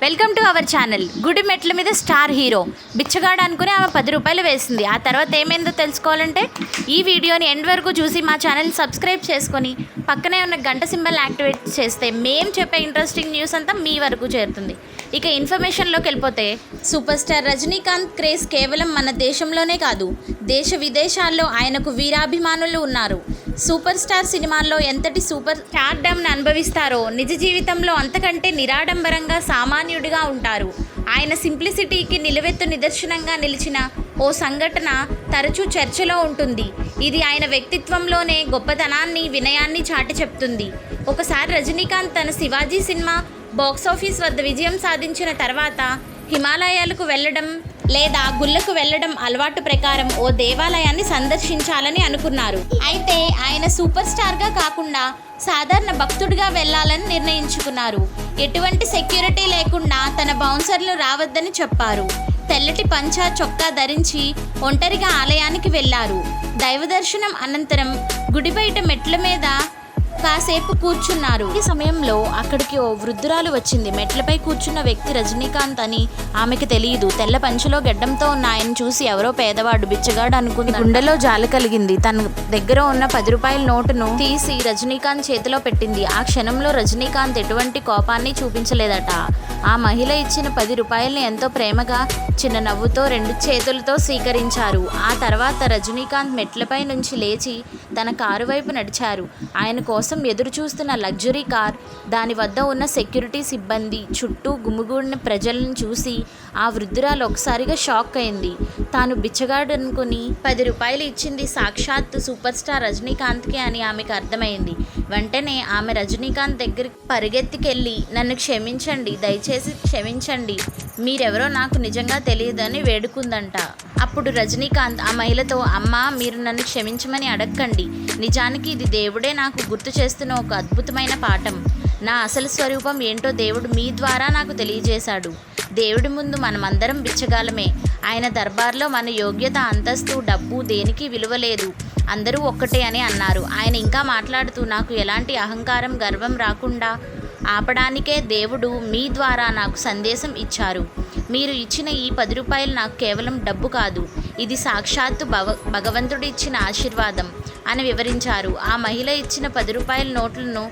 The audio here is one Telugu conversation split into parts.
Welcome to our channel. గుడి మెట్ల మీద స్టార్ హీరో బిచ్చగాడు అనుకుని ఆమె 10 రూపాయలు వేసింది. ఆ తర్వాత ఏమైందో తెలుసుకోవాలంటే ఈ వీడియోని ఎండ్ వరకు చూసి మా ఛానల్ సబ్స్క్రైబ్ చేసుకొని పక్కనే ఉన్న గంట సింబల్ యాక్టివేట్ చేస్తే మేము చెప్పే ఇంట్రెస్టింగ్ న్యూస్ అంతా మీ వరకు చేరుతుంది. ఇక ఇన్ఫర్మేషన్లోకి వెళ్ళిపోతే, సూపర్ స్టార్ రజనీకాంత్ క్రేజ్ కేవలం మన దేశంలోనే కాదు, దేశ విదేశాల్లో ఆయనకు వీరాభిమానులు ఉన్నారు. సూపర్ స్టార్ సినిమాల్లో ఎంతటి సూపర్ స్టార్డమ్ని అనుభవిస్తారో నిజ జీవితంలో అంతకంటే నిరాడంబరంగా సామాన్యుడిగా ఉంటారు. ఆయన సింప్లిసిటీకి నిలువెత్తు నిదర్శనంగా నిలిచిన ఓ సంఘటన తరచూ చర్చలో ఉంటుంది. ఇది ఆయన వ్యక్తిత్వంలోనే గొప్పతనాన్ని, వినయాన్ని చాటి చెప్తుంది. ఒకసారి రజనీకాంత్ తన శివాజీ సినిమా బాక్సాఫీస్ వద్ద విజయం సాధించిన తర్వాత హిమాలయాలకు వెళ్ళడం లేదా గుళ్ళకు వెళ్ళడం అలవాటు ప్రకారం ఓ దేవాలయాన్ని సందర్శించాలని అనుకున్నారు. అయితే ఆయన సూపర్ స్టార్గా కాకుండా సాధారణ భక్తుడిగా వెళ్ళాలని నిర్ణయించుకున్నారు. ఎటువంటి సెక్యూరిటీ లేకుండా తన బౌన్సర్లు రావద్దని చెప్పారు. తెల్లటి పంచా చొక్కా ధరించి ఒంటరిగా ఆలయానికి వెళ్ళారు. దైవ దర్శనం అనంతరం గుడి బయట మెట్ల మీద కాసేపు కూర్చున్నారు. ఈ సమయంలో అక్కడికి ఓ వృద్ధురాలు వచ్చింది. మెట్లపై కూర్చున్న వ్యక్తి రజనీకాంత్ అని ఆమెకి తెలియదు. తెల్ల పంచులో గెడ్డంతో ఉన్న ఆయన చూసి ఎవరో పేదవాడు, బిచ్చగాడు అనుకుని గుండెలో జాలి కలిగింది. తన దగ్గర ఉన్న 10 రూపాయల నోటును తీసి రజనీకాంత్ చేతిలో పెట్టింది. ఆ క్షణంలో రజనీకాంత్ ఎటువంటి కోపాన్ని చూపించలేదట. ఆ మహిళ ఇచ్చిన 10 రూపాయల్ని ఎంతో ప్రేమగా చిన్న నవ్వుతో 2 చేతులతో స్వీకరించారు. ఆ తర్వాత రజనీకాంత్ మెట్లపై నుంచి లేచి తన కారు వైపు నడిచారు. ఆయన కోసం ఎదురు చూస్తున్న లగ్జరీ కార్, దాని వద్ద ఉన్న సెక్యూరిటీ సిబ్బంది, చుట్టూ గుమిగూడిన ప్రజలను చూసి ఆ వృద్ధురాలు ఒకసారిగా షాక్ అయింది. తాను బిచ్చగాడు అనుకుని 10 రూపాయలు ఇచ్చింది సాక్షాత్ సూపర్ స్టార్ రజనీకాంత్కి అని ఆమెకు అర్థమైంది. వెంటనే ఆమె రజనీకాంత్ దగ్గరికి పరిగెత్తికెళ్ళి, నన్ను క్షమించండి, దయచేసి క్షమించండి, మీరెవరో నాకు నిజంగా తెలియదని వేడుకుందంట. అప్పుడు రజనీకాంత్ ఆ మహిళతో, అమ్మా, మీరు నన్ను క్షమించమని అడగండి, నిజానికి ఇది దేవుడే నాకు గుర్తు చేస్తున్న ఒక అద్భుతమైన పాఠం. నా అసలు స్వరూపం ఏంటో దేవుడు మీ ద్వారా నాకు తెలియజేశాడు. దేవుడి ముందు మనమందరం బిచ్చగాలమే. ఆయన దర్బార్లో మన యోగ్యత, అంతస్తు, డబ్బు దేనికి విలువ లేదు, అందరూ ఒక్కటే అని అన్నారు. ఆయన ఇంకా మాట్లాడుతూ, నాకు ఎలాంటి అహంకారం, గర్వం రాకుండా ఆపడానికే దేవుడు మీ ద్వారా నాకు సందేశం ఇచ్చారు. మీరు ఇచ్చిన ఈ 10 రూపాయలు నాకు కేవలం డబ్బు కాదు, ఇది సాక్షాత్తు భగవంతుడు ఇచ్చిన ఆశీర్వాదం అని వివరించారు. ఆ మహిళ ఇచ్చిన 10 రూపాయల నోట్లను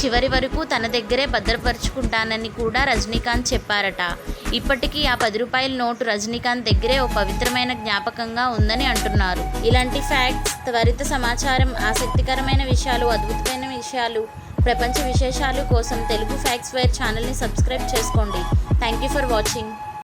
చివరి వరకు తన దగ్గరే భద్రపరుచుకుంటానని కూడా రజనీకాంత్ చెప్పారట. ఇప్పటికీ ఆ 10 రూపాయల నోటు రజనీకాంత్ దగ్గరే ఓ పవిత్రమైన జ్ఞాపకంగా ఉందని అంటున్నారు. ఇలాంటి ఫ్యాక్ట్స్, త్వరిత సమాచారం, ఆసక్తికరమైన విషయాలు, అద్భుతమైన విషయాలు, ప్రపంచ విశేషాలు కోసం తెలుగు ఫ్యాక్ట్స్ వైర్ ఛానల్ని సబ్స్క్రైబ్ చేసుకోండి. Thank you for watching.